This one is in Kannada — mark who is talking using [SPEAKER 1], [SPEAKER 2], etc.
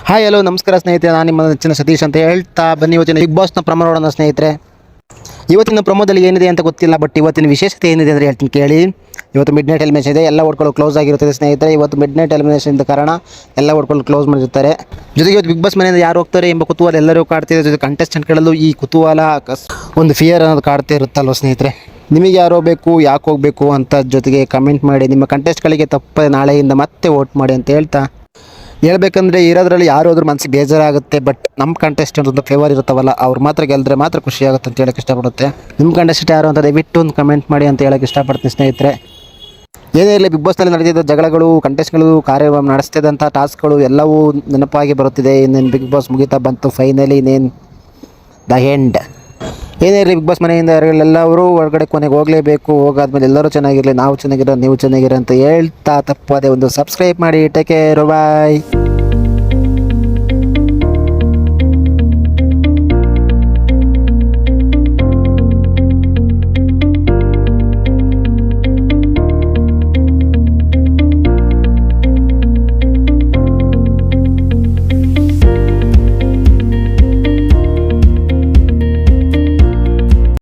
[SPEAKER 1] ಹಾಯ್ ಹಲೋ ನಮಸ್ಕಾರ ಸ್ನೇಹಿತರೆ, ನಾನು ನಿಮ್ಮ ನೆಚ್ಚಿನ ಸತೀಶ್ ಅಂತ ಹೇಳ್ತಾ ಬನ್ನಿ ಇವತ್ತಿನ ಬಿಗ್ ಬಾಸ್ನ ಪ್ರಮೋ ನೋಡೋಣ ಸ್ನೇಹಿತರೆ. ಇವತ್ತಿನ ಪ್ರಮೋದಲ್ಲಿ ಏನಿದೆ ಅಂತ ಗೊತ್ತಿಲ್ಲ, ಬಟ್ ಇವತ್ತಿನ ವಿಶೇಷತೆ ಏನಿದೆ ಅಂದರೆ ಹೇಳ್ತೀನಿ ಕೇಳಿ. ಇವತ್ತು ಮಿಡ್ ನೈಟ್ ಎಲಿಮಿನೇಷನ್ ಇದೆ, ಎಲ್ಲ ಓಟ್ಗಳು ಕ್ಲೋಸ್ ಆಗಿರುತ್ತದೆ ಸ್ನೇಹಿತರೆ. ಇವತ್ತು ಮಿಡ್ ನೈಟ್ ಎಲಿಮಿನೇಷನ್ ಇದ್ದ ಕಾರಣ ಎಲ್ಲ ಓಟ್ಗಳು ಕ್ಲೋಸ್ ಮಾಡಿರ್ತಾರೆ. ಜೊತೆಗೆ ಇವತ್ತು ಬಿಗ್ ಬಾಸ್ ಮನೆಯಿಂದ ಯಾರು ಹೋಗ್ತಾರೆ ಎಂಬ ಕುತೂಹಲ ಎಲ್ಲರೂ ಕಾಡ್ತಿದೆ. ಜೊತೆ ಕಂಟೆಸ್ಟೆಂಟ್ಗಳಲ್ಲೂ ಈ ಕುತೂಹಲ ಒಂದು ಫಿಯರ್ ಅನ್ನೋದು ಕಾಡ್ತಾ ಇರುತ್ತಲ್ವ ಸ್ನೇಹಿತರೆ. ನಿಮಗೆ ಯಾರೋ ಬೇಕು, ಯಾಕೆ ಹೋಗಬೇಕು ಅಂತ ಜೊತೆಗೆ ಕಮೆಂಟ್ ಮಾಡಿ. ನಿಮ್ಮ ಕಂಟೆಸ್ಟ್ಗಳಿಗೆ ತಪ್ಪದೆ ನಾಳೆಯಿಂದ ಮತ್ತೆ ವೋಟ್ ಮಾಡಿ ಅಂತ ಹೇಳ್ತಾ ಹೇಳ್ಬೇಕಂದ್ರೆ ಇರೋದ್ರಲ್ಲಿ ಯಾರು ಹೋದ್ರೂ ಮನಸ್ಸಿಗೆ ಬೇಜಾರಾಗುತ್ತೆ. ಬಟ್ ನಮ್ಮ ಕಂಟೆಸ್ಟೆಂಟ್ ಒಂದು ಫೇವರ್ ಇರುತ್ತವಲ್ಲ, ಅವ್ರು ಮಾತ್ರ ಗೆಲ್ಲದ್ರೆ ಮಾತ್ರ ಖುಷಿ ಆಗುತ್ತೆ ಅಂತ ಹೇಳೋಕ್ಕೆ ಇಷ್ಟಪಡುತ್ತೆ. ನಿಮ್ಮ ಕಂಟೆಸ್ಟೆಂಟ್ ಯಾರು ಅಂತ ದಯವಿಟ್ಟು ಒಂದು ಕಮೆಂಟ್ ಮಾಡಿ ಅಂತ ಹೇಳೋಕ್ಕೆ ಇಷ್ಟಪಡ್ತೀನಿ ಸ್ನೇಹಿತರೆ. ಏನೇ ಇರಲಿ, ಬಿಗ್ ಬಾಸ್ನಲ್ಲಿ ನಡೆದಿದ್ದ ಜಗಳಗಳು, ಕಂಟೆಸ್ಟ್ಗಳು, ಕಾರ್ಯ ನಡೆಸ್ತಿದ್ದಂಥ ಟಾಸ್ಕ್ಗಳು ಎಲ್ಲವೂ ನೆನಪಾಗಿ ಬರುತ್ತಿದೆ. ಇನ್ನೇನು ಬಿಗ್ ಬಾಸ್ ಮುಗಿತಾ ಬಂತು, ಫೈನಲಿ ಇನ್ನೇನು ದ ಎಂಡ್. ಏನೇ ಇರಲಿ, ಬಿಗ್ ಬಾಸ್ ಮನೆಯಿಂದ ಎಲ್ಲರೂ ಹೊರಗಡೆ ಕೊನೆಗೆ ಹೋಗಲೇಬೇಕು. ಹೋಗಾದ್ಮೇಲೆ ಎಲ್ಲರೂ ಚೆನ್ನಾಗಿರಲಿ, ನಾವು ಚೆನ್ನಾಗಿರೋ, ನೀವು ಚೆನ್ನಾಗಿರೋ ಅಂತ ಹೇಳ್ತಾ ತಪ್ಪದೆ ಒಂದು ಸಬ್ಸ್ಕ್ರೈಬ್ ಮಾಡಿ. ಟೇಕ್ ಕೇರ್, ಬಾಯ್.